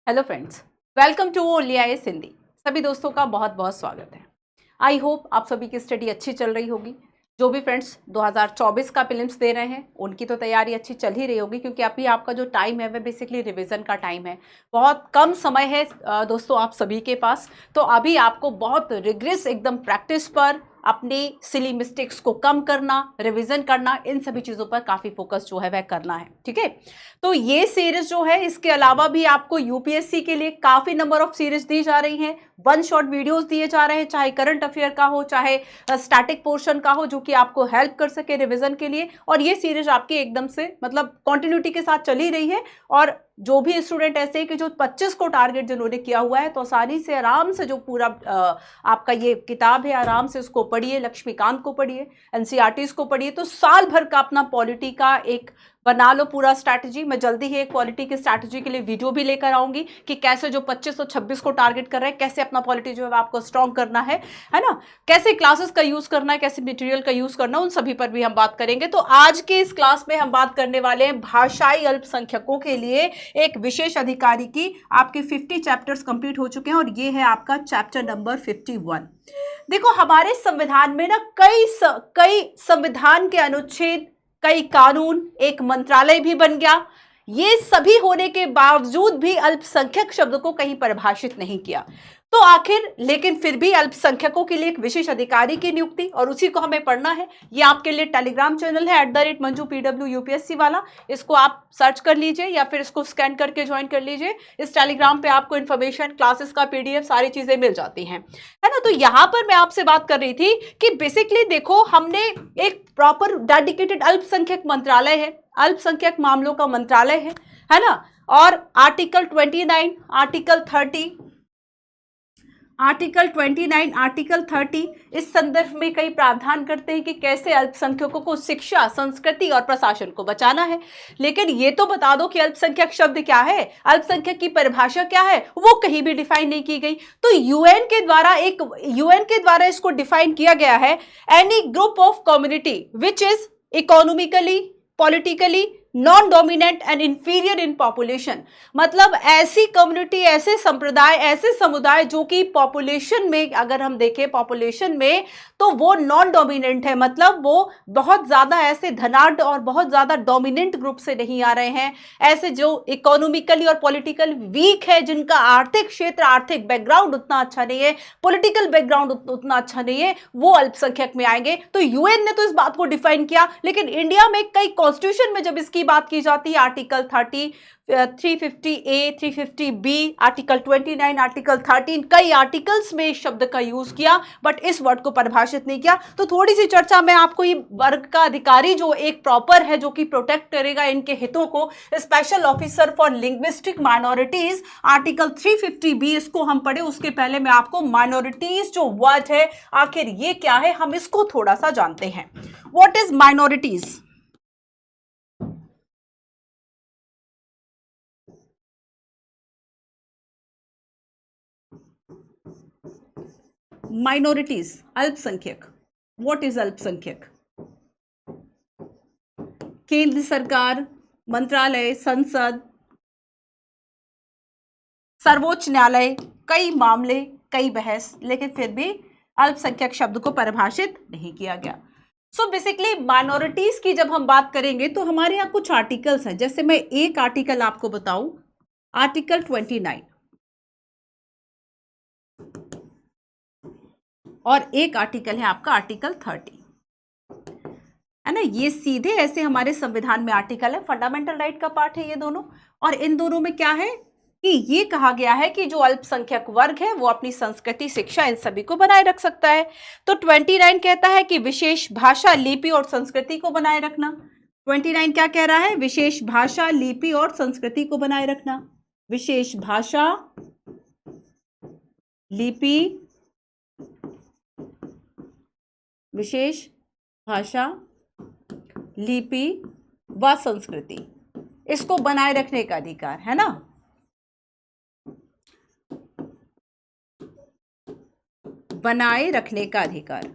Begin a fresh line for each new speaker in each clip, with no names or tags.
Hello friends, welcome to only IAS Hindi. सभी दोस्तों का बहुत बहुत स्वागत है। आई होप आप सभी की स्टडी अच्छी चल रही होगी। जो भी फ्रेंड्स 2024 का प्रीलिम्स दे रहे हैं उनकी तो तैयारी अच्छी चल ही रही होगी, क्योंकि अभी आपका जो टाइम है वह बेसिकली रिवीजन का टाइम है। बहुत कम समय है दोस्तों आप सभी के पास। तो अभी आपको बहुत रिग्रेस एकदम प्रैक्टिस पर, अपनी सिली मिस्टेक्स को कम करना, रिवीजन करना, इन सभी चीज़ों पर काफ़ी फोकस जो है वह करना है। ठीक है, तो ये सीरीज जो है, इसके अलावा भी आपको यूपीएससी के लिए काफ़ी नंबर ऑफ सीरीज दी जा रही हैं। वन शॉट वीडियोस दिए जा रहे हैं, चाहे करंट अफेयर का हो, चाहे स्टैटिक पोर्शन का हो, जो कि आपको हेल्प कर सके रिवीजन के लिए। और ये सीरीज आपकी एकदम से मतलब कंटिन्यूटी के साथ चली रही है। और जो भी स्टूडेंट ऐसे हैं कि जो 25 को टारगेट जिन्होंने किया हुआ है, तो आसानी से आराम से जो पूरा आपका ये किताब है, आराम से उसको पढ़िए, लक्ष्मीकांत को पढ़िए, एनसीईआरटीज को पढ़िए, तो साल भर का अपना पॉलिटी का एक बना लो पूरा स्ट्रैटेजी। मैं जल्दी ही एक पॉलिटी की स्ट्रैटेजी के लिए वीडियो भी लेकर आऊंगी कि कैसे जो 25 और 26 को टारगेट कर रहे हैं, कैसे अपना पॉलिटी जो है आपको स्ट्रॉन्ग करना है ना, कैसे क्लासेस का यूज करना है, कैसे मटेरियल का यूज करना है, उन सभी पर भी हम बात करेंगे। तो आज के इस क्लास में हम बात करने वाले हैं भाषाई अल्पसंख्यकों के लिए एक विशेष अधिकारी की। आपके 50 चैप्टर्स कंप्लीट हो चुके हैं और ये है आपका चैप्टर नंबर 51। देखो, हमारे संविधान में ना कई संविधान के अनुच्छेद, कई कानून, एक मंत्रालय भी बन गया। ये सभी होने के बावजूद भी अल्पसंख्यक शब्द को कहीं परिभाषित नहीं किया। तो आखिर लेकिन फिर भी अल्पसंख्यकों के लिए एक विशेष अधिकारी की नियुक्ति, और उसी को हमें पढ़ना है। ये आपके लिए टेलीग्राम चैनल है @मंजू PW UPSC वाला। इसको आप सर्च कर लीजिए या फिर इसको स्कैन करके ज्वाइन कर लीजिए। इस टेलीग्राम पे आपको इन्फॉर्मेशन, क्लासेस का PDF, सारी चीजें मिल जाती हैं, है ना। तो यहां पर मैं आपसे बात कर रही थी कि बेसिकली देखो, हमने एक प्रॉपर डेडिकेटेड अल्पसंख्यक मंत्रालय है, अल्पसंख्यक मामलों का मंत्रालय है ना। और आर्टिकल 29, आर्टिकल 30 इस संदर्भ में कई प्रावधान करते हैं कि कैसे अल्पसंख्यकों को शिक्षा, संस्कृति और प्रशासन को बचाना है। लेकिन ये तो बता दो कि अल्पसंख्यक शब्द क्या है, अल्पसंख्यक की परिभाषा क्या है, वो कहीं भी डिफाइन नहीं की गई। तो यूएन के द्वारा इसको डिफाइन किया गया है, any group of community which is economically, politically non dominant and inferior in population. मतलब ऐसी कम्युनिटी, ऐसे संप्रदाय, ऐसे समुदाय जो कि पॉपुलेशन में, अगर हम देखें पॉपुलेशन में, तो वो नॉन डोमिनेंट है। मतलब वो बहुत ज्यादा ऐसे धनाढ़ और बहुत ज्यादा डोमिनेंट ग्रुप से नहीं आ रहे हैं। ऐसे जो इकोनॉमिकली और पॉलिटिकल वीक है, जिनका आर्थिक क्षेत्र, आर्थिक बैकग्राउंड उतना अच्छा नहीं है, पॉलिटिकल बैकग्राउंड उतना अच्छा नहीं है, वो अल्पसंख्यक में आएंगे। तो यूएन ने तो इस बात को डिफाइन किया, लेकिन इंडिया में कई कॉन्स्टिट्यूशन में जब इसकी बात की जाती है, article 30, 350A, 350B, article 29, article 13, कई आर्टिकल्स में इस शब्द का यूज किया, बट इस वर्ड को परिभाषित नहीं किया। तो थोड़ी सी चर्चा में आपको, ये वर्ग का अधिकारी जो एक प्रॉपर है, जो कि प्रोटेक्ट करेगा इनके हितों को, special officer for linguistic minorities, article 350B, इसको हम पढ़े उसके पहले मैं आपको माइनॉरिटीज जो वर्ड है, आखिर ये क्या है, हम इसको थोड़ा सा जानते हैं। What is minorities? माइनॉरिटीज, अल्पसंख्यक। व्हाट इज अल्पसंख्यक? केंद्र सरकार, मंत्रालय, संसद, सर्वोच्च न्यायालय, कई मामले, कई बहस, लेकिन फिर भी अल्पसंख्यक शब्द को परिभाषित नहीं किया गया। सो बेसिकली माइनॉरिटीज की जब हम बात करेंगे तो हमारे यहाँ कुछ आर्टिकल्स हैं। जैसे मैं एक आर्टिकल आपको बताऊं, आर्टिकल 29, और एक आर्टिकल है आपका आर्टिकल 30, है ना। ये सीधे ऐसे हमारे संविधान में आर्टिकल है, फंडामेंटल राइट का पार्ट है ये दोनों। और इन दोनों में क्या है कि ये कहा गया है कि जो अल्पसंख्यक वर्ग है वो अपनी संस्कृति, शिक्षा, इन सभी को बनाए रख सकता है। तो 29 कहता है कि विशेष भाषा, लिपि और संस्कृति को बनाए रखना। 29 क्या कह रहा है? विशेष भाषा, लिपि और संस्कृति को बनाए रखना। विशेष भाषा, लिपि, विशेष भाषा, लिपि व संस्कृति, इसको बनाए रखने का अधिकार, है ना। बनाए रखने का अधिकार।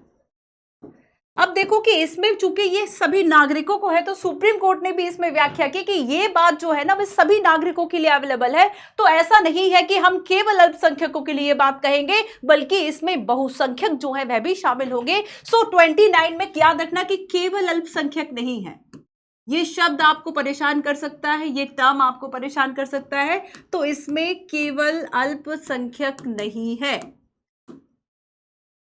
अब देखो कि इसमें चूंकि ये सभी नागरिकों को है, तो सुप्रीम कोर्ट ने भी इसमें व्याख्या की कि ये बात जो है ना, वो सभी नागरिकों के लिए अवेलेबल है। तो ऐसा नहीं है कि हम केवल अल्पसंख्यकों के लिए बात कहेंगे, बल्कि इसमें बहुसंख्यक जो है वह भी शामिल होंगे। सो 29 में याद रखना कि केवल अल्पसंख्यक नहीं है। ये शब्द आपको परेशान कर सकता है, ये टर्म आपको परेशान कर सकता है, तो इसमें केवल अल्पसंख्यक नहीं है,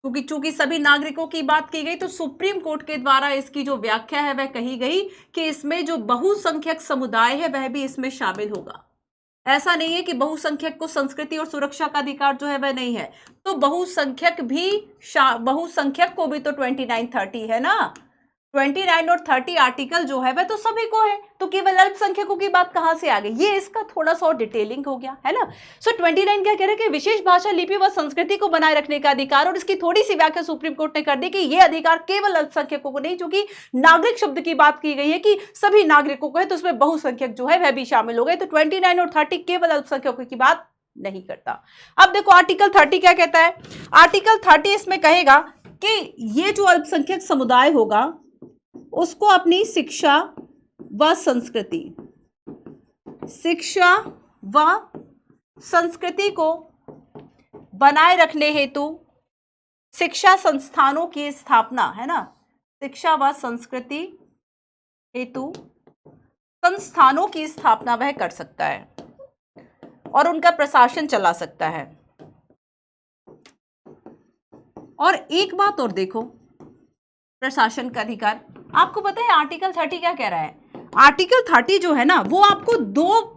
क्योंकि चूंकि सभी नागरिकों की बात की गई, तो सुप्रीम कोर्ट के द्वारा इसकी जो व्याख्या है वह कही गई कि इसमें जो बहुसंख्यक समुदाय है वह भी इसमें शामिल होगा। ऐसा नहीं है कि बहुसंख्यक को संस्कृति और सुरक्षा का अधिकार जो है वह नहीं है, तो बहुसंख्यक को भी तो 29-30 है ना, 29 और 30 आर्टिकल जो है वह तो सभी को है, तो केवल अल्पसंख्यकों की बात कहां से आ गई? ये इसका थोड़ा सा और डिटेलिंग हो गया है ना। सो 29 क्या कह रहे हैं कि विशेष भाषा, लिपि व संस्कृति को बनाए रखने का अधिकार, और इसकी थोड़ी सी व्याख्या सुप्रीम कोर्ट ने कर दी कि यह अधिकार केवल अल्पसंख्यकों को नहीं, क्योंकि नागरिक शब्द की बात की गई है कि सभी नागरिकों को है, तो उसमें बहुसंख्यक जो है वह भी शामिल हो गए। तो 29 और 30 केवल अल्पसंख्यकों की बात नहीं करता। अब देखो आर्टिकल 30 क्या कहता है। आर्टिकल 30 इसमें कहेगा कि ये जो अल्पसंख्यक समुदाय होगा उसको अपनी शिक्षा व संस्कृति को बनाए रखने हेतु शिक्षा संस्थानों की स्थापना, है ना, शिक्षा व संस्कृति हेतु संस्थानों की स्थापना वह कर सकता है और उनका प्रशासन चला सकता है। और एक बात और देखो, प्रशासन का अधिकार, आपको पता है आर्टिकल 30 क्या कह रहा है? आर्टिकल 30 जो है ना, वो आपको दो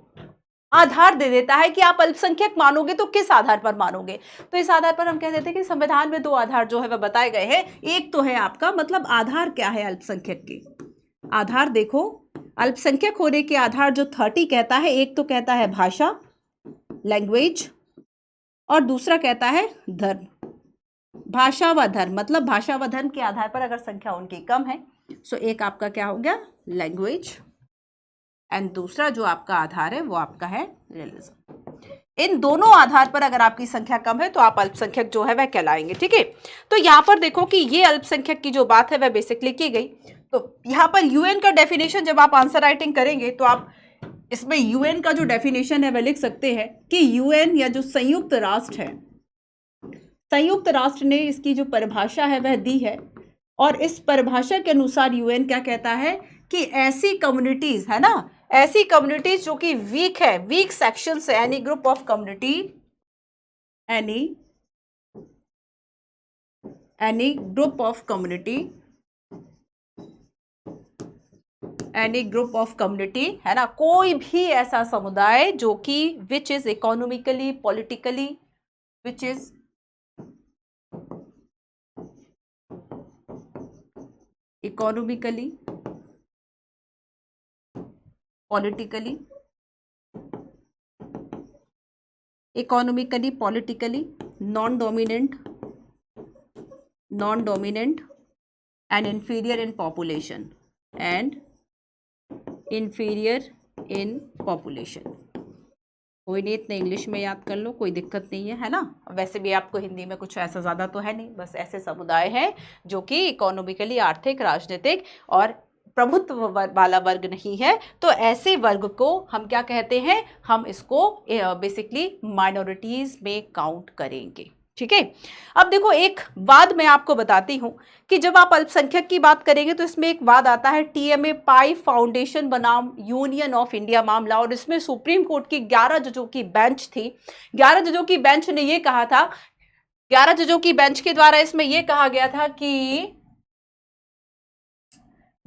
आधार दे देता है कि आप अल्पसंख्यक मानोगे तो किस आधार पर मानोगे। तो इस आधार पर हम कह देते हैं कि संविधान में दो आधार जो है वह बताए गए हैं। एक तो है आपका, मतलब आधार क्या है अल्पसंख्यक के, आधार देखो, अल्पसंख्यक होने के आधार जो 30 कहता है, एक तो कहता है भाषा, लैंग्वेज, और दूसरा कहता है धर्म। भाषा व धर्म, मतलब भाषा व धर्म के आधार पर अगर संख्या उनकी कम है, सो एक आपका क्या हो गया, लैंग्वेज, एंड दूसरा जो आपका आधार है वो आपका है रिलीजन। इन दोनों आधार पर अगर आपकी संख्या कम है तो आप अल्पसंख्यक जो है वह कहलाएंगे। ठीक है, तो यहां पर देखो कि ये अल्पसंख्यक की जो बात है वह बेसिकली की गई। तो यहां पर यूएन का डेफिनेशन जब आप आंसर राइटिंग करेंगे तो आप इसमें यूएन का जो डेफिनेशन है वह लिख सकते हैं कि यूएन या जो संयुक्त राष्ट्र है, संयुक्त राष्ट्र ने इसकी जो परिभाषा है वह दी है, और इस परिभाषा के अनुसार यूएन क्या कहता है कि ऐसी कम्युनिटीज, है ना, ऐसी कम्युनिटीज जो कि वीक है, वीक सेक्शन से, any group of community, any group of community, any group of community, है ना, कोई भी ऐसा समुदाय जो कि which is economically, politically, which is economically, politically, non dominant and inferior in population, कोई नहीं, इतने इंग्लिश में याद कर लो, कोई दिक्कत नहीं है ना। वैसे भी आपको हिंदी में कुछ ऐसा ज़्यादा तो है नहीं, बस ऐसे समुदाय हैं जो कि इकोनॉमिकली, आर्थिक, राजनीतिक और प्रभुत्व वाला वर्ग नहीं है। तो ऐसे वर्ग को हम क्या कहते हैं, हम इसको बेसिकली माइनॉरिटीज़ में काउंट करेंगे। ठीक है, अब देखो एक वाद मैं आपको बताती हूं कि जब आप अल्पसंख्यक की बात करेंगे तो इसमें एक वाद आता है टीएमए पाई फाउंडेशन बनाम यूनियन ऑफ इंडिया मामला, और इसमें सुप्रीम कोर्ट की 11 जजों की बेंच थी। 11 जजों की बेंच ने यह कहा था, 11 जजों की बेंच के द्वारा इसमें यह कहा गया था कि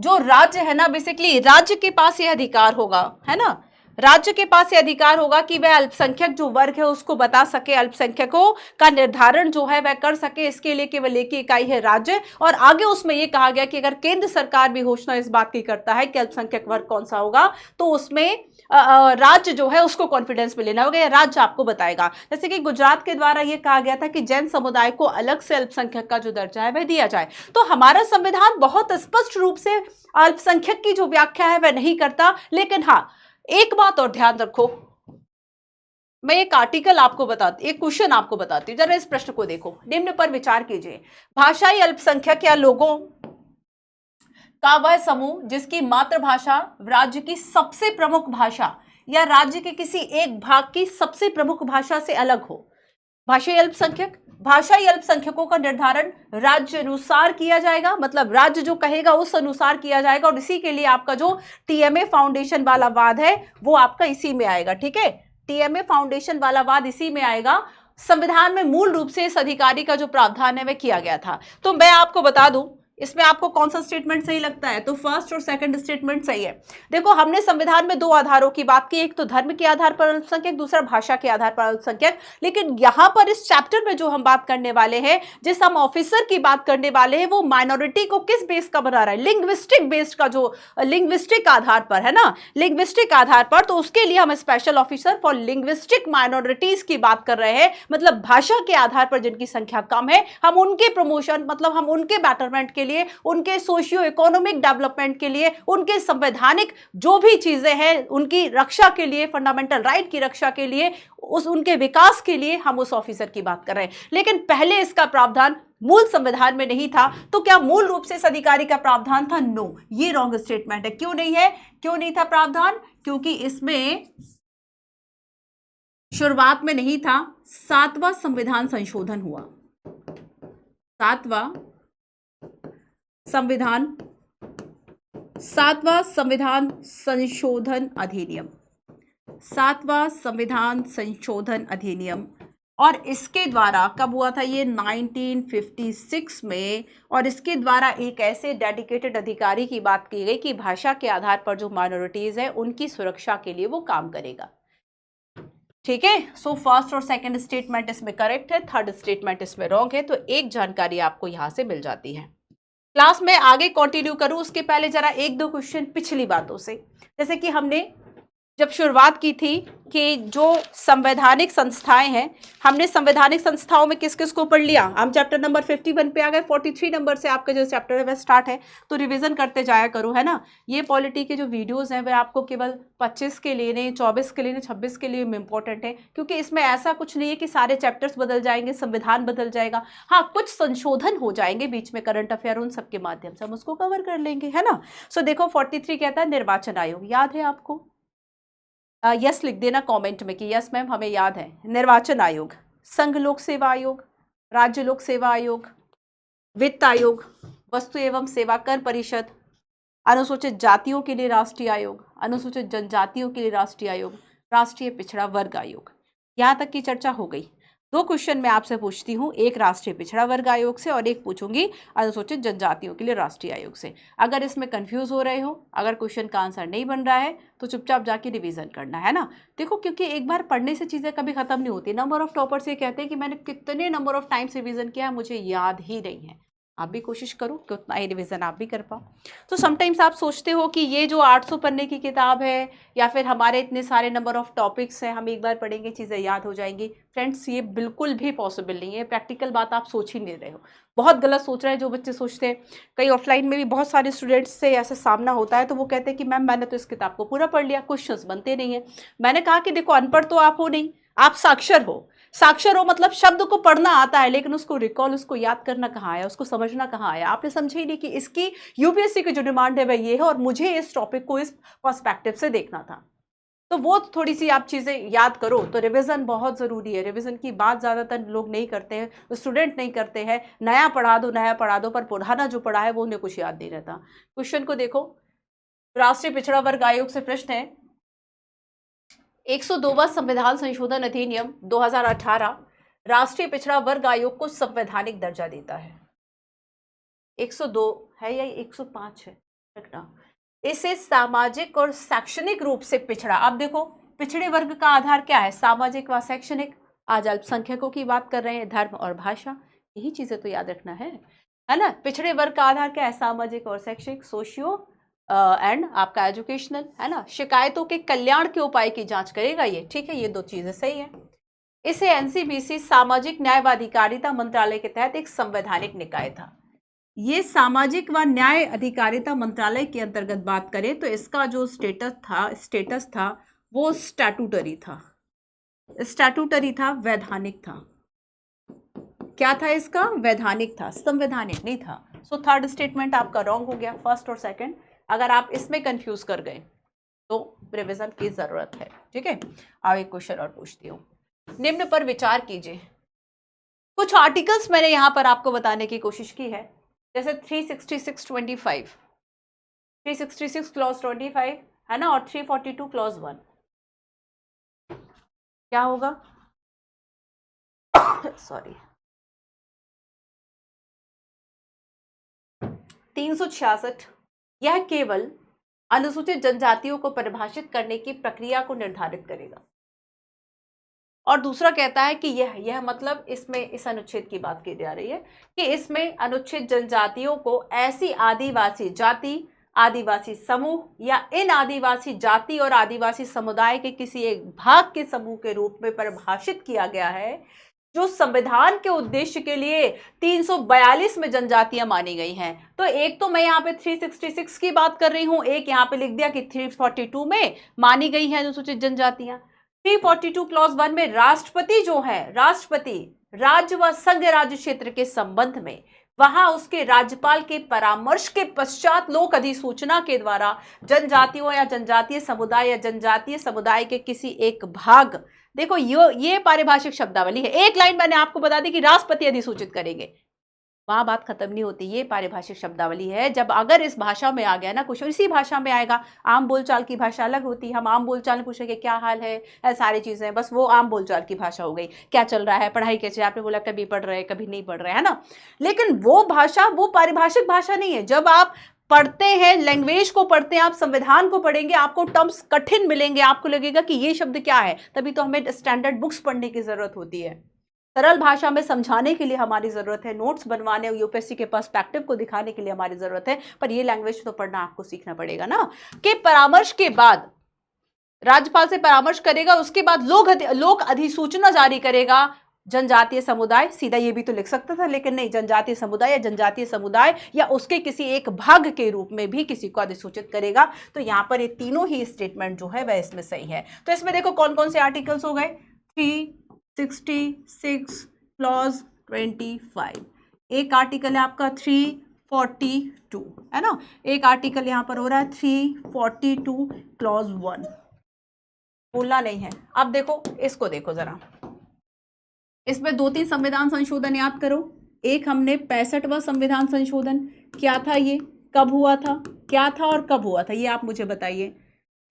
जो राज्य है ना, बेसिकली राज्य के पास यह अधिकार होगा, है ना, राज्य के पास यह अधिकार होगा कि वह अल्पसंख्यक जो वर्ग है उसको बता सके, अल्पसंख्यकों का निर्धारण जो है वह कर सके। इसके लिए केवल एक ही इकाई है, राज्य। और आगे उसमें यह कहा गया कि अगर केंद्र सरकार भी घोषणा इस बात की करता है कि अल्पसंख्यक वर्ग कौन सा होगा, तो उसमें राज्य जो है उसको कॉन्फिडेंस में लेना होगा, या राज्य आपको बताएगा। जैसे कि गुजरात के द्वारा यह कहा गया था कि जैन समुदाय को अलग से अल्पसंख्यक का जो दर्जा है वह दिया जाए। तो हमारा संविधान बहुत स्पष्ट रूप से अल्पसंख्यक की जो व्याख्या है वह नहीं करता। लेकिन हाँ, एक बात और ध्यान रखो, मैं एक आर्टिकल आपको बताती, एक क्वेश्चन आपको बताती हूं, जरा इस प्रश्न को देखो, निम्न पर विचार कीजिए। भाषाई अल्पसंख्यक या लोगों का वह समूह जिसकी मातृभाषा राज्य की सबसे प्रमुख भाषा या राज्य के किसी एक भाग की सबसे प्रमुख भाषा से अलग हो। भाषाई अल्पसंख्यक, भाषाई अल्पसंख्यकों का निर्धारण राज्य अनुसार किया जाएगा, मतलब राज्य जो कहेगा उस अनुसार किया जाएगा, और इसी के लिए आपका जो टीएमए फाउंडेशन वाला वाद है वो आपका इसी में आएगा। ठीक है, टीएमए फाउंडेशन वाला वाद इसी में आएगा। संविधान में मूल रूप से इस अधिकारी का जो प्रावधान है वह किया गया था। तो मैं आपको बता दूं इसमें आपको कौन सा स्टेटमेंट सही लगता है, तो फर्स्ट और सेकंड स्टेटमेंट सही है। देखो, हमने संविधान में दो आधारों की बात की, एक तो धर्म के आधार पर अल्पसंख्यक, दूसरा भाषा के आधार पर अल्पसंख्यक। लेकिन यहां पर इस चैप्टर में जो हम बात करने वाले हैं, जिस हम ऑफिसर की बात करने वाले हैं, वो माइनॉरिटी को किस बेस का बना रहा है, लिंग्विस्टिक बेस्ड का, जो लिंग्विस्टिक आधार पर है ना, लिंग्विस्टिक आधार पर। तो उसके लिए हम special officer for linguistic minorities की बात कर रहे हैं, मतलब भाषा के आधार पर जिनकी संख्या कम है, हम उनके प्रमोशन, मतलब हम उनके बेटरमेंट के लिए, उनके सोशियो इकोनॉमिक डेवलपमेंट के लिए, उनके संवैधानिक जो भी चीजें हैं उनकी रक्षा के लिए, फंडामेंटल राइट की रक्षा के लिए, उनके विकास के लिए हम उस ऑफिसर की बात कर रहे हैं। लेकिन पहले इसका प्रावधान मूल संविधान में नहीं था। तो क्या मूल रूप से इस अधिकारी का प्रावधान था? नो, ये रॉन्ग स्टेटमेंट है। क्यों नहीं है? क्यों नहीं था प्रावधान? क्योंकि इसमें शुरुआत में नहीं था। सातवां संविधान संशोधन हुआ, सातवां संविधान संशोधन अधिनियम, सातवां संविधान संशोधन अधिनियम। और इसके द्वारा कब हुआ था ये? 1956 में। और इसके द्वारा एक ऐसे डेडिकेटेड अधिकारी की बात की गई कि भाषा के आधार पर जो माइनॉरिटीज है उनकी सुरक्षा के लिए वो काम करेगा। ठीक है, सो फर्स्ट और सेकंड स्टेटमेंट इसमें करेक्ट है, थर्ड स्टेटमेंट इसमें रॉन्ग है। तो एक जानकारी आपको यहां से मिल जाती है। क्लास में आगे कंटिन्यू करूं उसके पहले जरा एक दो क्वेश्चन पिछली बातों से, जैसे कि हमने जब शुरुआत की थी कि जो संवैधानिक संस्थाएं हैं, हमने संवैधानिक संस्थाओं में किस किस को पढ़ लिया। हम चैप्टर नंबर 51 पे आ गए, 43 नंबर से आपका जो चैप्टर है वह स्टार्ट है, तो रिवीजन करते जाया करो, है ना। ये पॉलिटी के जो वीडियोस हैं वह आपको केवल 25 के लिए नहीं, 24 के लिए नहीं, 26 के लिए इंपॉर्टेंट है, क्योंकि इसमें ऐसा कुछ नहीं है कि सारे चैप्टर्स बदल जाएंगे, संविधान बदल जाएगा। हाँ, कुछ संशोधन हो जाएंगे बीच में, करंट अफेयर, उन सबके माध्यम से हम उसको कवर कर लेंगे, है ना। सो देखो 43 कहता है निर्वाचन आयोग, याद है आपको? यस लिख देना कमेंट में कि यस मैम हमें याद है। निर्वाचन आयोग, संघ लोक सेवा आयोग, राज्य लोक सेवा आयोग, वित्त आयोग, वस्तु एवं सेवा कर परिषद, अनुसूचित जातियों के लिए राष्ट्रीय आयोग, अनुसूचित जनजातियों के लिए राष्ट्रीय आयोग, राष्ट्रीय पिछड़ा वर्ग आयोग। यहाँ तक की चर्चा हो गई। दो क्वेश्चन मैं आपसे पूछती हूँ, एक राष्ट्रीय पिछड़ा वर्ग आयोग से और एक पूछूंगी अनुसूचित जनजातियों के लिए राष्ट्रीय आयोग से। अगर इसमें कंफ्यूज हो रहे हो, अगर क्वेश्चन का आंसर नहीं बन रहा है, तो चुपचाप जाके रिवीजन करना है ना। देखो, क्योंकि एक बार पढ़ने से चीज़ें कभी खत्म नहीं होती। नंबर ऑफ टॉपर्स ये कहते हैं कि मैंने कितने नंबर ऑफ टाइम्स रिवीजन किया है मुझे याद ही नहीं है। आप भी कोशिश करो कि उतना ही रिवीजन आप भी कर पाओ। तो समटाइम्स आप सोचते हो कि ये जो 800 पन्ने की किताब है या फिर हमारे इतने सारे नंबर ऑफ टॉपिक्स हैं, हम एक बार पढ़ेंगे चीज़ें याद हो जाएंगी। फ्रेंड्स, ये बिल्कुल भी पॉसिबल नहीं है। प्रैक्टिकल बात आप सोच ही नहीं रहे हो, बहुत गलत सोच रहे हैं जो बच्चे सोचते हैं। कई ऑफलाइन में भी बहुत सारे स्टूडेंट्स से ऐसा सामना होता है, तो वो कहते हैं कि मैम मैंने तो इस किताब को पूरा पढ़ लिया, क्वेश्चंस बनते नहीं है। मैंने कहा कि देखो, अनपढ़ तो आप हो नहीं, आप साक्षर हो। साक्षर हो मतलब शब्द को पढ़ना आता है, लेकिन उसको रिकॉल, उसको याद करना कहाँ आया, उसको समझना कहाँ आया। आपने समझे ही नहीं कि इसकी यूपीएससी की जो डिमांड है वह ये है, और मुझे इस टॉपिक को इस पर्सपेक्टिव से देखना था। तो वो थोड़ी सी आप चीज़ें याद करो। तो रिवीजन बहुत ज़रूरी है। रिवीजन की बात ज़्यादातर लोग नहीं करते हैं, स्टूडेंट नहीं करते हैं। नया पढ़ा दो, पर पुराना जो पढ़ा है वो उन्हें कुछ याद नहीं रहता। क्वेश्चन को देखो, राष्ट्रीय पिछड़ा वर्ग आयोग से प्रश्न है, 102वां संविधान संशोधन अधिनियम 2018 राष्ट्रीय पिछड़ा वर्ग आयोग को संवैधानिक दर्जा देता है। 102 है या 105 है रखना। इसे सामाजिक और शैक्षणिक रूप से पिछड़ा, अब देखो पिछड़े वर्ग का आधार क्या है? सामाजिक व शैक्षणिक। आज अल्पसंख्यकों की बात कर रहे हैं, धर्म और भाषा, यही चीजें तो याद रखना है ना। पिछड़े वर्ग का आधार क्या है? सामाजिक और शैक्षिक, सोशियो एंड आपका एजुकेशनल, है ना। शिकायतों के कल्याण के उपाय की जांच करेगा ये, ठीक है, ये दो चीजें सही है। इसे एनसीबीसी सामाजिक न्याय व अधिकारिता मंत्रालय के तहत एक संवैधानिक निकाय था। ये सामाजिक व न्याय अधिकारिता मंत्रालय के अंतर्गत बात करें तो इसका जो स्टेटस था वो स्टैट्यूटरी था, वैधानिक था। क्या था इसका? वैधानिक था, संवैधानिक नहीं था। सो थर्ड स्टेटमेंट आपका रॉन्ग हो गया, फर्स्ट और सेकंड। अगर आप इसमें कंफ्यूज कर गए तो रिवीजन की जरूरत है, ठीक है। अब एक क्वेश्चन और पूछती हूँ, निम्न पर विचार कीजिए। कुछ आर्टिकल्स मैंने यहां पर आपको बताने की कोशिश की है, जैसे 366(25), 366 क्लॉज 25 है ना, और 342 क्लॉज 1। क्या होगा? सॉरी, 366 यह केवल अनुसूचित जनजातियों को परिभाषित करने की प्रक्रिया को निर्धारित करेगा। और दूसरा कहता है कि यह मतलब इसमें इस अनुच्छेद की बात की जा रही है कि इसमें अनुच्छेद जनजातियों को ऐसी आदिवासी जाति, आदिवासी समूह या इन आदिवासी जाति और आदिवासी समुदाय के किसी एक भाग के समूह के रूप में परिभाषित किया गया है जो संविधान के उद्देश्य के लिए 342 में जनजातियां मानी गई हैं। तो एक तो मैं यहाँ पे 366 की बात कर रही हूं, एक यहाँ पे लिख दिया कि 342 में मानी गई है अनुसूचित जनजातियां। 342 क्लॉज 1 में राष्ट्रपति जो है, राष्ट्रपति राज्य व संघ राज्य क्षेत्र के संबंध में वहां उसके राज्यपाल के परामर्श के पश्चात लोक अधिसूचना के द्वारा जनजातियों या जनजातीय समुदाय या जनजातीय समुदाय के किसी एक भाग, देखो ये पारिभाषिक शब्दावली है। एक लाइन मैंने आपको बता दी कि राष्ट्रपति अधिसूचित करेंगे, वहां बात खत्म नहीं होती। ये पारिभाषिक शब्दावली है। जब अगर इस भाषा में आ गया ना कुछ, इसी भाषा में आएगा। आम बोलचाल की भाषा अलग होती है, हम आम बोलचाल में पूछेंगे क्या हाल है, सारी चीजें, बस वो आम बोलचाल की भाषा हो गई। क्या चल रहा है, पढ़ाई कैसे, आपने बोला कभी पढ़ रहे कभी नहीं पढ़ रहे, है ना। लेकिन वो भाषा वो पारिभाषिक भाषा नहीं है। जब आप पढ़ते हैं, लैंग्वेज को पढ़ते हैं, आप संविधान को पढ़ेंगे, आपको टर्म्स कठिन मिलेंगे, आपको लगेगा कि ये शब्द क्या है। तभी तो हमें स्टैंडर्ड बुक्स पढ़ने की जरूरत होती है। सरल भाषा में समझाने के लिए हमारी जरूरत है, नोट्स बनवाने, यूपीएससी के पर्सपेक्टिव को दिखाने के लिए हमारी जरूरत है। पर ये लैंग्वेज तो पढ़ना आपको सीखना पड़ेगा ना। कि परामर्श के बाद राज्यपाल से परामर्श करेगा, उसके बाद लोक अधिसूचना जारी करेगा। जनजातीय समुदाय, सीधा ये भी तो लिख सकता था, लेकिन नहीं, जनजातीय समुदाय या जनजातीय समुदाय या उसके किसी एक भाग के रूप में भी किसी को अधिसूचित करेगा। तो यहां पर ये तीनों ही स्टेटमेंट जो है वह इसमें सही है। तो इसमें देखो कौन कौन से आर्टिकल्स हो गए, 366 क्लॉज 25, एक आर्टिकल है आपका 342, है ना, एक आर्टिकल यहां पर हो रहा है 342 क्लॉज 1, बोलना नहीं है। अब देखो इसको, देखो जरा, इसमें 2-3 संविधान संशोधन याद करो। एक हमने 65वां संविधान संशोधन, क्या था ये, कब हुआ था, क्या था और कब हुआ था, ये आप मुझे बताइए।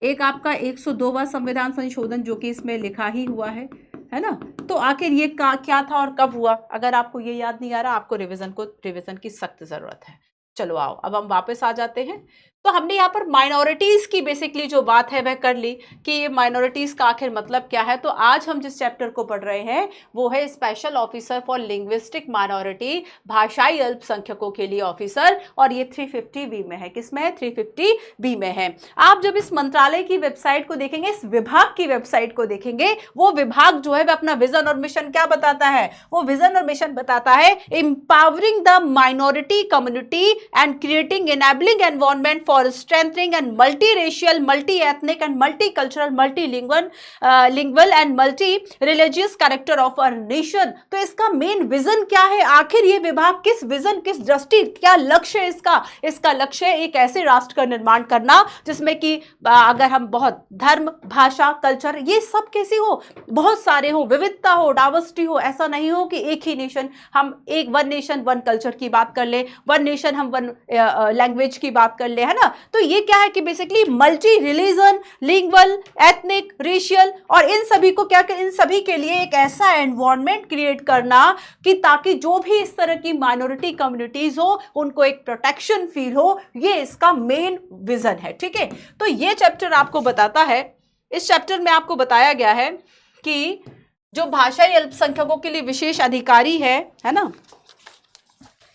एक आपका 102वां संविधान संशोधन जो कि इसमें लिखा ही हुआ है ना। तो आखिर ये क्या था और कब हुआ, अगर आपको ये याद नहीं आ रहा, आपको रिवीजन की सख्त जरूरत है। चलो आओ, अब हम वापस आ जाते हैं। तो हमने यहाँ पर माइनॉरिटीज की बेसिकली जो बात है वह कर ली कि ये माइनॉरिटीज का आखिर मतलब क्या है। तो आज हम जिस चैप्टर को पढ़ रहे हैं वो है special officer for linguistic minority, भाषाई अल्पसंख्यकों के लिए ऑफिसर, और ये 350B में है। किसमें है? 350B में है। आप जब इस मंत्रालय की वेबसाइट को देखेंगे, इस विभाग की वेबसाइट को देखेंगे, वो विभाग जो है वह अपना विजन और मिशन क्या बताता है, वो विजन और मिशन बताता है empowering the minority community and creating enabling environment for strengthening and multiracial, multi-ethnic and multicultural, multilingual and multi-religious character of our nation। तो इसका मेन विजन क्या है, आखिर ये विभाग किस विजन, किस दृष्टि, क्या लक्ष्य है इसका लक्ष्य है एक ऐसे राष्ट्र का निर्माण करना जिसमें कि अगर हम बहुत धर्म, भाषा, कल्चर, ये सब कैसी हो, बहुत सारे हो, विविधता हो, डाइवर्सिटी हो। ऐसा नहीं हो कि एक ही नेशन, हम एक वन नेशन वन कल्चर की बात कर ले, वन नेशन हम वन लैंग्वेज की बात कर ले, है ना। तो ये क्या है कि basically multi religion, lingual, ethnic, racial, और इन सभी को क्या कर, इन सभी के लिए एक ऐसा एनवायरनमेंट क्रिएट करना कि ताकि जो भी इस तरह की माइनॉरिटी कम्युनिटीज हो उनको एक प्रोटेक्शन फील हो। ये इसका मेन विजन है, ठीक है। तो ये चैप्टर आपको बताता है, इस चैप्टर में आपको बताया गया है कि जो भाषाई अल्पसंख्यकों के लिए विशेष अधिकारी है ना।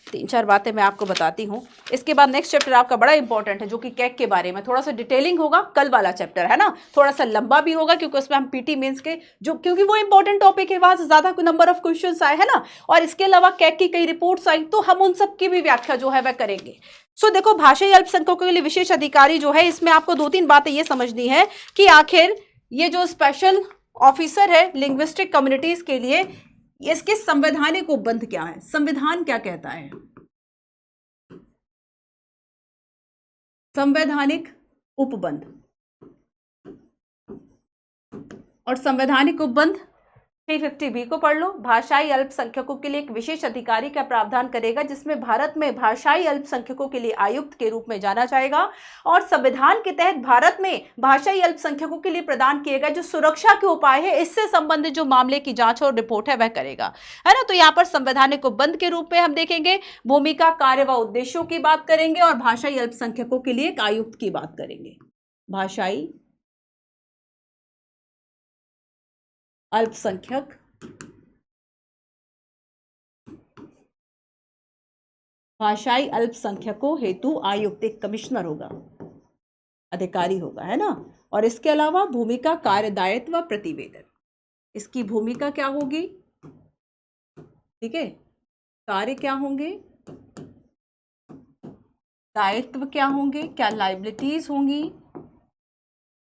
3-4 बातें मैं आपको बताती हूँ। इसके बाद नेक्स्ट चैप्टर आपका बड़ा इंपॉर्टेंट है जो कि कैग के बारे में थोड़ा सा डिटेलिंग होगा। कल वाला चैप्टर है ना, थोड़ा सा लंबा भी होगा क्योंकि उसमें हम पीटी मेंस के जो, क्योंकि वो इंपॉर्टेंट टॉपिक है, वहां से ज्यादा नंबर ऑफ क्वेश्चंस आए, है ना। और इसके अलावा कैग की कई रिपोर्ट्स आई, तो हम उन सब की भी व्याख्या जो है वह करेंगे। सो देखो, भाषाई अल्पसंख्यकों के लिए विशेष अधिकारी जो है, इसमें आपको 2-3 बातें ये समझनी है कि आखिर ये जो स्पेशल ऑफिसर है लिंग्विस्टिक कम्युनिटीज के लिए, इसके संवैधानिक उपबंध क्या है, संविधान क्या कहता है। संवैधानिक उपबंध। और संवैधानिक उपबंध 350B को पढ़ लो। भाषाई अल्पसंख्यकों के लिए एक विशेष अधिकारी का प्रावधान करेगा, जिसमें भारत में भाषाई अल्पसंख्यकों के लिए आयुक्त के रूप में जाना जाएगा। और संविधान के तहत भारत में भाषाई अल्पसंख्यकों के लिए प्रदान किए गए जो सुरक्षा के उपाय है, इससे संबंधित जो मामले की जांच और रिपोर्ट है वह करेगा, है ना। तो यहाँ पर संवैधानिक उपबंध के रूप में हम देखेंगे, भूमिका, कार्य व उद्देश्यों की बात करेंगे और भाषाई अल्पसंख्यकों के लिए एक आयुक्त की बात करेंगे। भाषाई अल्पसंख्यक भाषाई अल्पसंख्यकों हेतु आयुक्त एक कमिश्नर होगा, अधिकारी होगा, है ना। और इसके अलावा भूमिका, कार्य, दायित्व व प्रतिवेदन। इसकी भूमिका क्या होगी, ठीक है, कार्य क्या होंगे, दायित्व क्या होंगे, क्या लाइबिलिटीज होंगी,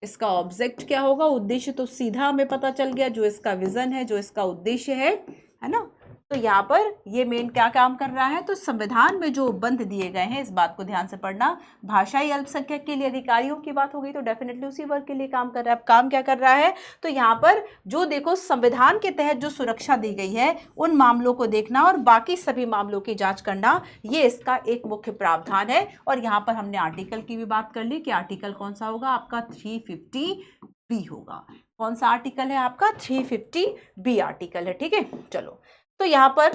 इसका ऑब्जेक्ट क्या होगा, उद्देश्य तो सीधा हमें पता चल गया, जो इसका विजन है, जो इसका उद्देश्य है ना। तो यहाँ पर ये मेन क्या काम कर रहा है, तो संविधान में जो उपबंध दिए गए हैं, इस बात को ध्यान से पढ़ना। भाषाई अल्पसंख्यक के लिए अधिकारियों की बात हो गई, तो डेफिनेटली उसी वर्ग के लिए काम कर रहा है। अब काम क्या कर रहा है, तो यहाँ पर जो देखो संविधान के तहत जो सुरक्षा दी गई है उन मामलों को देखना और बाकी सभी मामलों की जांच करना, ये इसका एक मुख्य प्रावधान है। और यहाँ पर हमने आर्टिकल की भी बात कर ली कि आर्टिकल कौन सा होगा आपका, 350B होगा। कौन सा आर्टिकल है आपका, 350B आर्टिकल है, ठीक है। चलो, तो यहां पर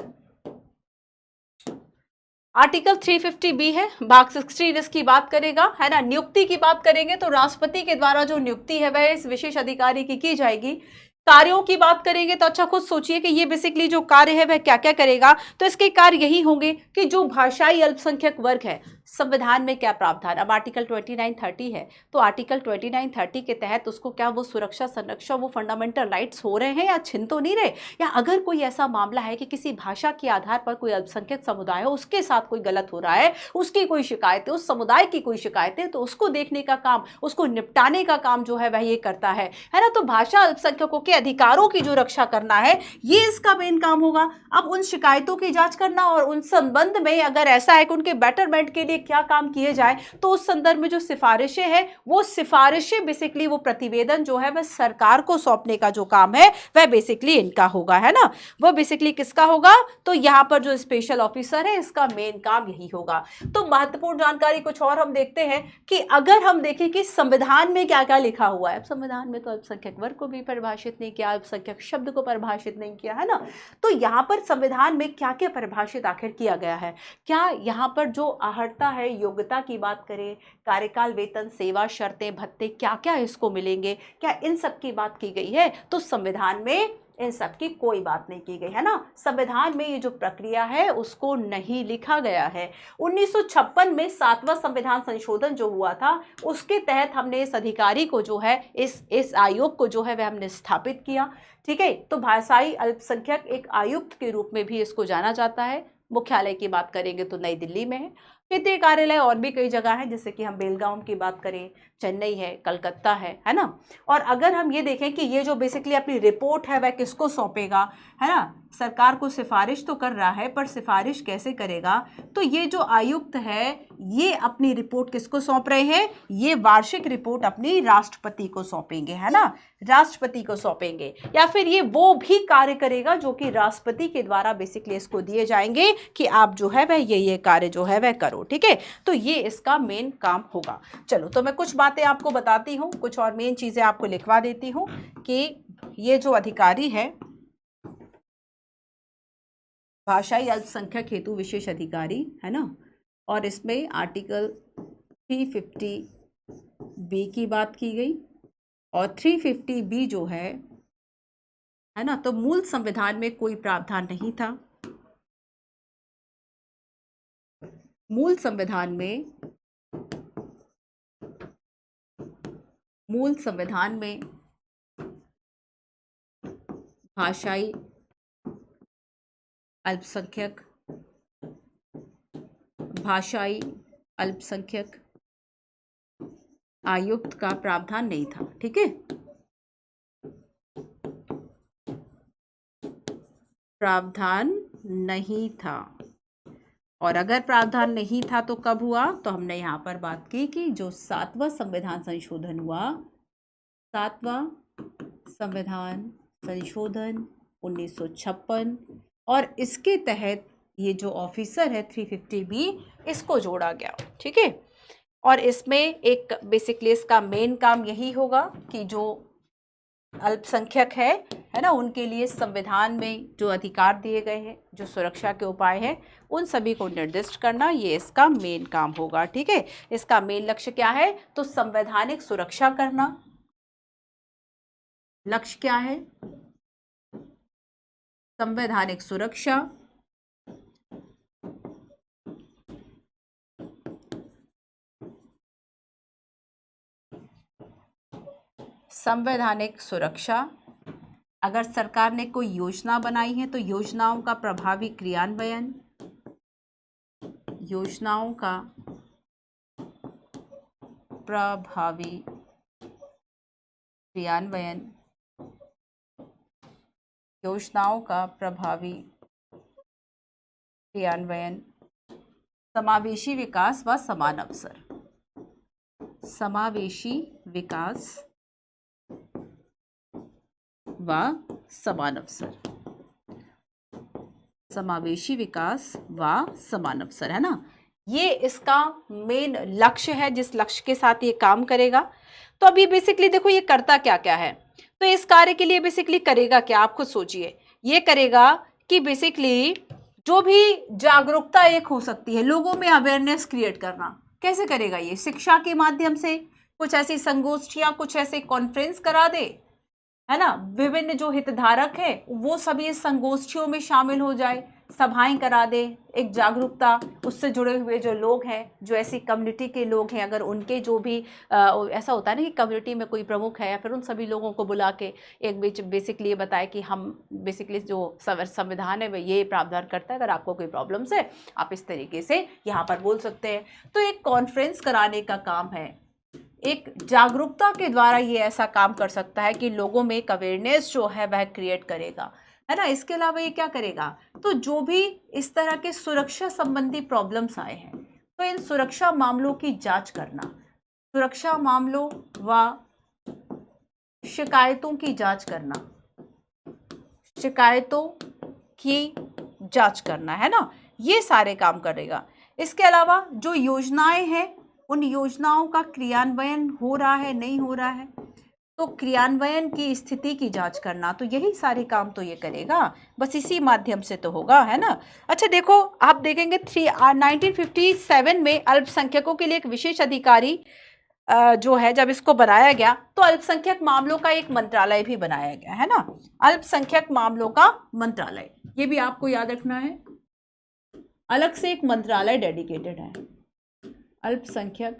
आर्टिकल 350B है, भाग 16 इसकी बात करेगा, है ना। नियुक्ति की बात करेंगे तो राष्ट्रपति के द्वारा जो नियुक्ति है वह इस विशेष अधिकारी की जाएगी। कार्यों की बात करेंगे तो अच्छा खुद सोचिए कि ये बेसिकली जो कार्य है वह क्या क्या करेगा, तो इसके कार्य यही होंगे कि जो भाषाई अल्पसंख्यक वर्ग है, संविधान में क्या प्रावधान, अब आर्टिकल 2930 है, तो आर्टिकल 2930 के तहत उसको क्या वो सुरक्षा, संरक्षण, वो फंडामेंटल राइट्स हो रहे हैं या छिन तो नहीं रहे, या अगर कोई ऐसा मामला है कि किसी भाषा के आधार पर कोई अल्पसंख्यक समुदाय है उसके साथ कोई गलत हो रहा है, उसकी कोई शिकायत है, उस समुदाय की कोई शिकायत है, तो उसको देखने का काम, उसको निपटाने का काम जो है वह ये करता है ना। तो भाषा अल्पसंख्यकों के अधिकारों की जो रक्षा करना है, ये इसका मेन काम होगा। अब उन शिकायतों की जांच करना और उन संबंध में अगर ऐसा है कि उनके बेटरमेंट के लिए क्या काम किए जाए, तो उस संदर्भ में जो सिफारिशें हैं, वो सिफारिशें बेसिकली वो प्रतिवेदन जो है वह सरकार को सौंपने का जो काम है वह बेसिकली इनका होगा, है ना। वह बेसिकली किसका होगा, तो यहां पर जो स्पेशल ऑफिसर है इसका मेन काम यही होगा। तो महत्वपूर्ण जानकारी कुछ और हम देखते हैं कि अगर हम देखें कि संविधान में क्या क्या लिखा हुआ है, संविधान में तो अल्पसंख्यक वर्ग को भी परिभाषित नहीं किया, अल्पसंख्यक शब्द को परिभाषित नहीं किया, है ना। तो यहां पर संविधान में क्या क्या परिभाषित आखिर किया गया है, क्या यहां पर जो अर्हता है, योग्यता की बात करें, कार्यकाल, वेतन, सेवा, शर्तें, भत्ते, क्या क्या इसको मिलेंगे, क्या इन सब की बात की गई है, तो संविधान में इन सब की कोई बात नहीं की गई, है ना। संविधान में ये जो प्रक्रिया है उसको नहीं लिखा गया है। 1956 में 7वां संविधान संशोधन जो हुआ था, उसके तहत हमने इस अधिकारी को जो है, इस आयोग को जो है वह हमने स्थापित किया, ठीक है। तो भाषाई अल्पसंख्यक एक आयुक्त के रूप में भी इसको जाना जाता है। मुख्यालय की बात करेंगे तो नई दिल्ली में है। क्षेत्रीय कार्यालय और भी कई जगह है, जैसे कि हम बेलगांव की बात करें, चेन्नई है, कलकत्ता है ना। और अगर हम ये देखें कि ये जो बेसिकली अपनी रिपोर्ट है वह किसको सौंपेगा, है ना, सरकार को सिफारिश तो कर रहा है, पर सिफारिश कैसे करेगा, तो ये जो आयुक्त है ये अपनी रिपोर्ट किसको सौंप रहे हैं, ये वार्षिक रिपोर्ट अपनी राष्ट्रपति को सौंपेंगे, है ना, राष्ट्रपति को सौंपेंगे। या फिर ये वो भी कार्य करेगा जो कि राष्ट्रपति के द्वारा बेसिकली इसको दिए जाएंगे कि आप जो है वह ये कार्य जो है वह करो, ठीक है। तो ये इसका मेन काम होगा। चलो, तो मैं कुछ बातें आपको बताती हूँ, कुछ और मेन चीजें आपको लिखवा देती हूँ कि ये जो अधिकारी है, भाषाई अल्पसंख्यक हेतु विशेष अधिकारी, है ना, और इसमें आर्टिकल 350B की बात की गई। और 350B जो है ना, तो मूल संविधान में कोई प्रावधान नहीं था। मूल संविधान में भाषाई अल्पसंख्यक आयुक्त का प्रावधान नहीं था, ठीक है, प्रावधान नहीं था। और अगर प्रावधान नहीं था तो कब हुआ, तो हमने यहाँ पर बात की कि जो 7वां संविधान संशोधन हुआ, 7वां संविधान संशोधन 1956, और इसके तहत ये जो ऑफिसर है 350B, इसको जोड़ा गया। ठीक है, और इसमें एक बेसिकली इसका मेन काम यही होगा कि जो अल्पसंख्यक है ना, उनके लिए संविधान में जो अधिकार दिए गए हैं, जो सुरक्षा के उपाय हैं, उन सभी को निर्दिष्ट करना, ये इसका मेन काम होगा। ठीक है, इसका मेन लक्ष्य क्या है, तो संवैधानिक सुरक्षा करना। लक्ष्य क्या है, संवैधानिक सुरक्षा। संवैधानिक सुरक्षा। अगर सरकार ने कोई योजना बनाई है तो योजनाओं का प्रभावी क्रियान्वयन, योजनाओं का प्रभावी क्रियान्वयन, योजनाओं का प्रभावी क्रियान्वयन, समावेशी विकास व समान अवसर, समावेशी विकास व समान अवसर, समावेशी विकास व समान अवसर, है ना, ये इसका मेन लक्ष्य है, जिस लक्ष्य के साथ ये काम करेगा। तो अभी बेसिकली देखो ये करता क्या क्या है, तो इस कार्य के लिए बेसिकली करेगा क्या, आप खुद सोचिए। ये करेगा कि बेसिकली जो भी जागरूकता एक हो सकती है, लोगों में अवेयरनेस क्रिएट करना, कैसे करेगा ये, शिक्षा के माध्यम से, कुछ ऐसी संगोष्ठियां, कुछ ऐसे कॉन्फ्रेंस करा दे, है ना, विभिन्न जो हितधारक है वो सभी इस संगोष्ठियों में शामिल हो जाए, सभाएं करा दे, एक जागरूकता, उससे जुड़े हुए जो लोग हैं, जो ऐसी कम्युनिटी के लोग हैं, अगर उनके जो भी ऐसा होता है ना कि कम्युनिटी में कोई प्रमुख है, या फिर उन सभी लोगों को बुला के एक बीच बेसिकली ये बताए कि हम बेसिकली जो संविधान है वह ये प्रावधान करता है, अगर आपको कोई प्रॉब्लम्स है आप इस तरीके से यहाँ पर बोल सकते हैं। तो एक कॉन्फ्रेंस कराने का काम है, एक जागरूकता के द्वारा ये ऐसा काम कर सकता है कि लोगों में एक अवेयरनेस जो है वह क्रिएट करेगा, है ना। इसके अलावा ये क्या करेगा, तो जो भी इस तरह के सुरक्षा संबंधी प्रॉब्लम्स आए हैं, तो इन सुरक्षा मामलों की जांच करना, सुरक्षा मामलों व शिकायतों की जांच करना, शिकायतों की जांच करना, है ना, ये सारे काम करेगा। इसके अलावा जो योजनाएं हैं, उन योजनाओं का क्रियान्वयन हो रहा है नहीं हो रहा है, तो क्रियान्वयन की स्थिति की जांच करना, तो यही सारे काम तो ये करेगा, बस इसी माध्यम से तो होगा, है ना। अच्छा देखो, आप देखेंगे 1957 में अल्पसंख्यकों के लिए एक विशेष अधिकारी जो है, जब इसको बनाया गया तो अल्पसंख्यक मामलों का एक मंत्रालय भी बनाया गया, है ना, अल्पसंख्यक मामलों का मंत्रालय, ये भी आपको याद रखना है, अलग से एक मंत्रालय डेडिकेटेड है, अल्पसंख्यक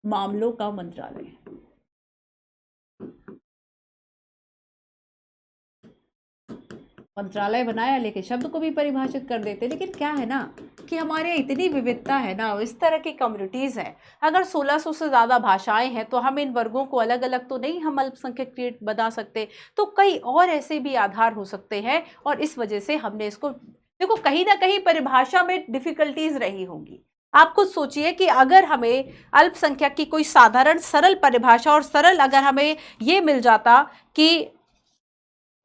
मामलों का मंत्रालय। मंत्रालय बनाया, लेकिन शब्द को भी परिभाषित कर देते, लेकिन क्या है ना कि हमारे इतनी विविधता है ना, इस तरह की कम्युनिटीज़ हैं, अगर 1600 से ज़्यादा भाषाएं हैं, तो हम इन वर्गों को अलग अलग तो नहीं हम अल्पसंख्यक क्रिएट बना सकते, तो कई और ऐसे भी आधार हो सकते हैं, और इस वजह से हमने इसको, देखो कहीं ना कहीं परिभाषा में डिफिकल्टीज रही होंगी। आप खुद सोचिए कि अगर हमें अल्पसंख्यक की कोई साधारण सरल परिभाषा, और सरल अगर हमें ये मिल जाता कि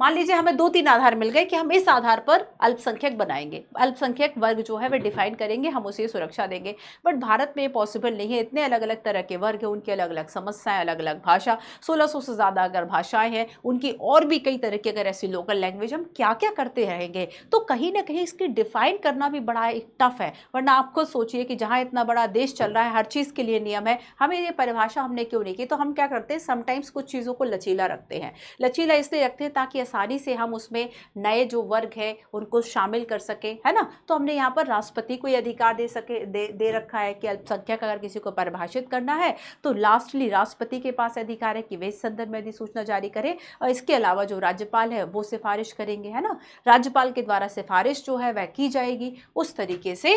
मान लीजिए हमें 2-3 आधार मिल गए कि हम इस आधार पर अल्पसंख्यक बनाएंगे, अल्पसंख्यक वर्ग जो है वे डिफाइन करेंगे, हम उसे सुरक्षा देंगे, बट भारत में ये पॉसिबल नहीं है, इतने अलग अलग तरह के वर्ग हैं, उनकी अलग अलग समस्याएं, अलग अलग भाषा, 1600 से ज़्यादा अगर भाषाएं हैं, उनकी और भी कई तरह की अगर ऐसी लोकल लैंग्वेज, हम क्या क्या करते रहेंगे, तो कहीं ना कहीं इसकी डिफाइन करना भी बड़ा एक टफ है। वरना आप खुद सोचिए कि जहाँ इतना बड़ा देश चल रहा है, हर चीज़ के लिए नियम है, हमें ये परिभाषा हमने क्यों नहीं की, तो हम क्या करते हैं, समटाइम्स कुछ चीज़ों को लचीला रखते हैं, लचीला इसलिए रखते हैं ताकि आसानी से हम उसमें नए जो वर्ग है उनको शामिल कर सके, है ना। तो हमने यहाँ पर राष्ट्रपति को अधिकार दे रखा है कि अल्पसंख्यक अगर किसी को परिभाषित करना है तो लास्टली राष्ट्रपति के पास अधिकार है कि वे इस संदर्भ में अधिसूचना जारी करें, और इसके अलावा जो राज्यपाल है वो सिफारिश करेंगे, है ना, राज्यपाल के द्वारा सिफारिश जो है वह की जाएगी। उस तरीके से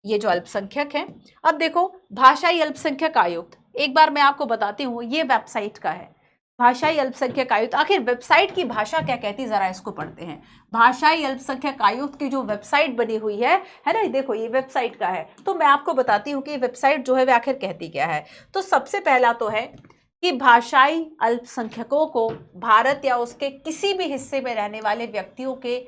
ये जो अल्पसंख्यक है, अब देखो भाषाई अल्पसंख्यक आयुक्त, एक बार मैं आपको बताती हूँ, ये वेबसाइट का है, भाषाई अल्पसंख्यक आयुक्त, आखिर वेबसाइट की भाषा क्या कहती है, जरा इसको पढ़ते हैं। भाषाई अल्पसंख्यक आयुक्त की जो वेबसाइट बनी हुई है ना, देखो ये वेबसाइट का है, तो मैं आपको बताती हूँ कि वेबसाइट जो है वह आखिर कहती क्या है। तो सबसे पहला तो है कि भाषाई अल्पसंख्यकों को भारत या उसके किसी भी हिस्से में रहने वाले व्यक्तियों के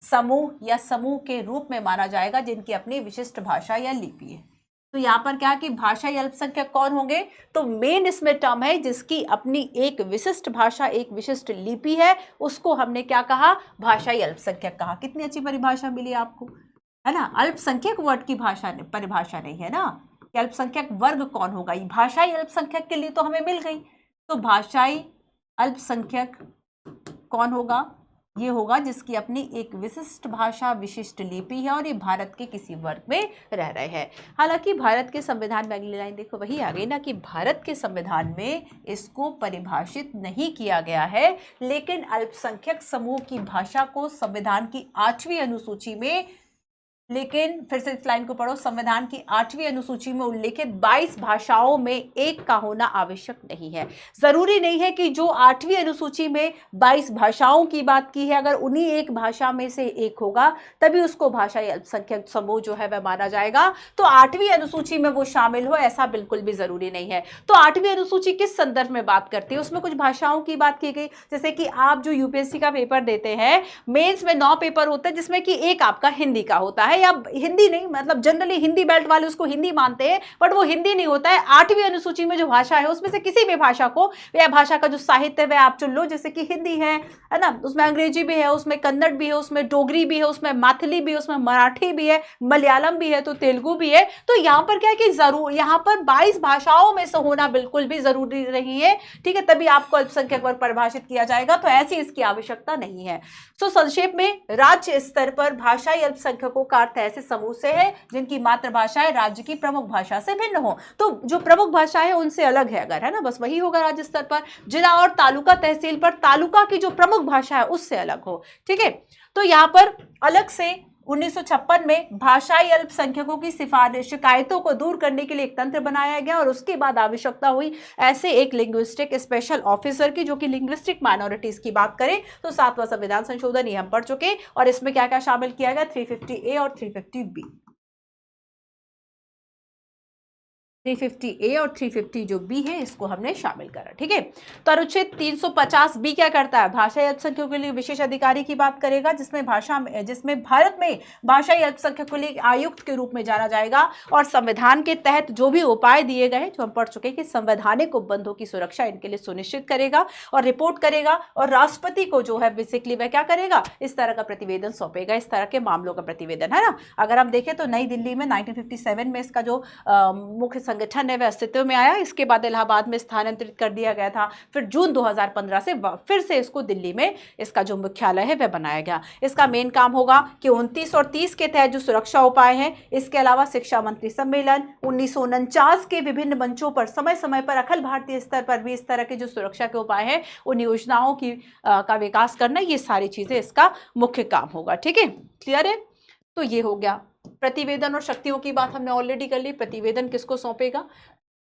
समूह या समूह के रूप में माना जाएगा जिनकी अपनी विशिष्ट भाषा या लिपि है। तो यहाँ पर क्या कि भाषाई अल्पसंख्यक कौन होंगे, तो मेन इसमें टर्म है जिसकी अपनी एक विशिष्ट भाषा, एक विशिष्ट लिपि है, उसको हमने क्या कहा, भाषाई अल्पसंख्यक कहा। कितनी अच्छी परिभाषा मिली आपको, है ना। अल्पसंख्यक वर्ड की भाषा परिभाषा नहीं है ना, कि अल्पसंख्यक वर्ग कौन होगा, ये भाषाई अल्पसंख्यक के लिए तो हमें मिल गई। तो भाषाई अल्पसंख्यक कौन होगा, ये होगा जिसकी अपनी एक विशिष्ट भाषा, विशिष्ट लिपि है और ये भारत के किसी वर्ग में रह रहे हैं। हालांकि भारत के संविधान में, अगली लाइन देखो वही आ गई ना, कि भारत के संविधान में इसको परिभाषित नहीं किया गया है, लेकिन अल्पसंख्यक समूह की भाषा को संविधान की 8वीं अनुसूची में, लेकिन फिर से इस लाइन को पढ़ो, संविधान की 8वीं अनुसूची में उल्लेखित 22 भाषाओं में एक का होना आवश्यक नहीं है। जरूरी नहीं है कि जो 8वीं अनुसूची में 22 भाषाओं की बात की है, अगर उन्हीं एक भाषा में से एक होगा तभी उसको भाषाई अल्पसंख्यक समूह जो है वह माना जाएगा। तो 8वीं अनुसूची में वो शामिल हो ऐसा बिल्कुल भी जरूरी नहीं है। तो 8वीं अनुसूची किस संदर्भ में बात करती है, उसमें कुछ भाषाओं की बात की गई। जैसे कि आप जो यूपीएससी का पेपर देते हैं, मेंस में 9 पेपर होते हैं जिसमें कि एक आपका हिंदी का होता है, या हिंदी नहीं, मतलब जनरली हिंदी बेल्ट वाले उसको हिंदी मानते हैं, बट वो हिंदी नहीं होता है। 8वीं अनुसूची में जो भाषा है उसमें से किसी भी भाषा को, या भाषा का जो साहित्य है आप चुन लो, जैसे कि हिंदी है ना, उसमें अंग्रेजी भी है, उसमें कन्नड़ भी है, उसमें डोगरी भी है, उसमें मैथिली भी है, उसमें मराठी भी है, मलयालम भी है, तो तेलुगु भी है। तो यहाँ पर क्या है कि जरूर यहाँ पर 22 भाषाओं में से होना बिल्कुल भी जरूरी नहीं है, ठीक है, तभी आपको अल्पसंख्यक वर्ग परिभाषित किया जाएगा, तो ऐसी इसकी आवश्यकता नहीं है। तो संक्षेप में, राज्य स्तर पर भाषाई अल्पसंख्यकों का अर्थ ऐसे समूह से है जिनकी मातृभाषाएं राज्य की प्रमुख भाषा से भिन्न हो। तो जो प्रमुख भाषा है उनसे अलग है अगर, है ना, बस वही होगा राज्य स्तर पर। जिला और तालुका तहसील पर तालुका की जो प्रमुख भाषा है उससे अलग हो, ठीक है। तो यहाँ पर अलग से 1956 में भाषाई अल्पसंख्यकों की शिकायतों को दूर करने के लिए एक तंत्र बनाया गया, और उसके बाद आवश्यकता हुई ऐसे एक लिंग्विस्टिक स्पेशल ऑफिसर की, जो कि लिंग्विस्टिक माइनॉरिटीज की बात करें तो 7वां संविधान संशोधन ये हम पढ़ चुके, और इसमें क्या क्या शामिल किया गया, 350A और 350B। 350A और 350 जो बी है इसको हमने शामिल करा, ठीक है। तो अनुच्छेद 350B क्या करता है, भाषाई अल्पसंख्यकों के लिए विशेष अधिकारी की बात करेगा, जिसमें भारत में भाषाई अल्पसंख्यकों के लिए आयुक्त के रूप में जाना जाएगा, और संविधान के तहत जो भी उपाय दिए गए जो हम पढ़ चुके कि संवैधानिक उपबंधों की सुरक्षा इनके लिए सुनिश्चित करेगा और रिपोर्ट करेगा, और राष्ट्रपति को जो है बेसिकली वह क्या करेगा, इस तरह का प्रतिवेदन सौंपेगा, इस तरह के मामलों का प्रतिवेदन, है ना। अगर हम देखें तो नई दिल्ली में 1957 में इसका जो मुख्य संगठन है वह अस्तित्व में आया, इसके बाद इलाहाबाद में स्थानांतरित कर दिया गया था, फिर जून 2015 से फिर से इसको दिल्ली में इसका जो मुख्यालय है वह बनाया गया। इसका मेन काम होगा कि 29 और 30 के तहत जो सुरक्षा उपाय हैं, इसके अलावा शिक्षा मंत्री सम्मेलन, 1949 के विभिन्न मंचों पर समय समय पर अखिल भारतीय स्तर पर भी इस तरह के जो सुरक्षा के उपाय हैं उन योजनाओं की का विकास करना, ये सारी चीजें इसका मुख्य काम होगा, ठीक है, क्लियर है। तो ये हो गया प्रतिवेदन और शक्तियों की बात हमने ऑलरेडी कर ली, प्रतिवेदन किसको सौंपेगा,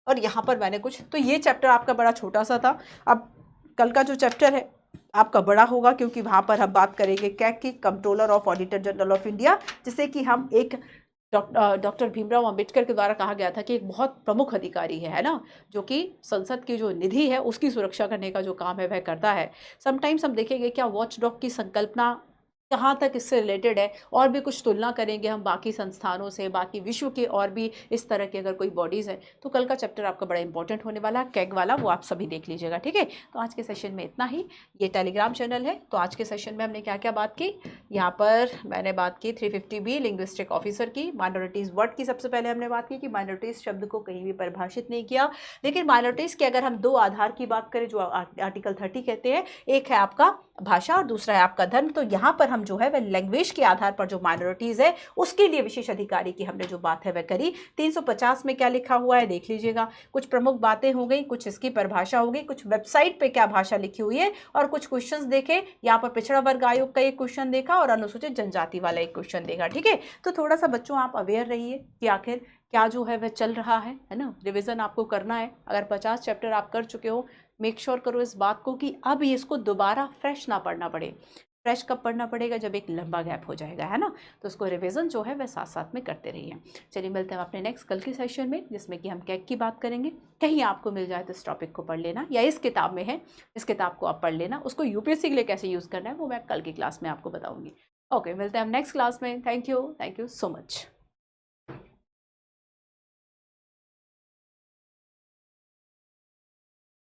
और यहाँ पर मैंने कुछ, तो ये चैप्टर आपका बड़ा छोटा सा था। अब कल का जो चैप्टर है आपका बड़ा होगा, क्योंकि वहाँ पर हम बात करेंगे कैग की, controller of auditor general of India, जिसे कि हम एक डॉक्टर भीमराव अंबेडकर के द्वारा कहा गया था कि एक बहुत प्रमुख अधिकारी है ना, जो कि संसद की जो निधि है उसकी सुरक्षा करने का जो काम है वह करता है। समटाइम्स हम देखेंगे क्या वॉच डॉग की संकल्पना कहाँ तक इससे रिलेटेड है, और भी कुछ तुलना करेंगे हम बाकी संस्थानों से, बाकी विश्व के और भी इस तरह के अगर कोई बॉडीज़ हैं, तो कल का चैप्टर आपका बड़ा इंपॉर्टेंट होने वाला, कैग वाला, वो आप सभी देख लीजिएगा, ठीक है। तो आज के सेशन में इतना ही। ये टेलीग्राम चैनल है, तो आज के सेशन में हमने क्या क्या बात की, यहाँ पर मैंने बात की 350B लिंग्विस्टिक ऑफिसर की, माइनॉरिटीज़ वर्ड की सबसे पहले हमने बात की कि माइनॉरिटीज़ शब्द को कहीं भी परिभाषित नहीं किया, लेकिन माइनॉरिटीज़ के अगर हम दो आधार की बात करें जो आर्टिकल 30 कहते हैं, एक है आपका भाषा और दूसरा है आपका धर्म, तो यहाँ पर हम जो है वह लैंग्वेज के आधार पर जो माइनॉरिटीज है उसके लिए विशेष अधिकारी की हमने जो बात है वह करी। 350 में क्या लिखा हुआ है देख लीजिएगा, कुछ प्रमुख बातें हो गई, कुछ इसकी परिभाषा हो गई, कुछ वेबसाइट पे क्या भाषा लिखी हुई है, और कुछ क्वेश्चंस देखे। यहाँ पर पिछड़ा वर्ग आयोग का एक क्वेश्चन देखा और अनुसूचित जनजाति वाला एक क्वेश्चन देखा, ठीक है। तो थोड़ा सा बच्चों आप अवेयर रहिए कि आखिर क्या जो है वह चल रहा है ना, रिविजन आपको करना है। अगर 50 चैप्टर आप कर चुके हो, मेक श्योर करो इस बात को कि अब ये इसको दोबारा फ्रेश ना पढ़ना पड़े। फ्रेश कब पढ़ना पड़ेगा? जब एक लंबा गैप हो जाएगा, है ना। तो उसको रिवीजन जो है वह साथ साथ में करते रहिए। चलिए मिलते हैं अपने नेक्स्ट कल के सेशन में, जिसमें कि हम कैग की बात करेंगे। कहीं आपको मिल जाए तो इस टॉपिक को पढ़ लेना, या इस किताब में है, इस किताब को आप पढ़ लेना। उसको यूपीएससी के लिए कैसे यूज़ करना है वो मैं कल की क्लास में आपको बताऊँगी। ओके, मिलते हैं हम नेक्स्ट क्लास में। Thank you so much.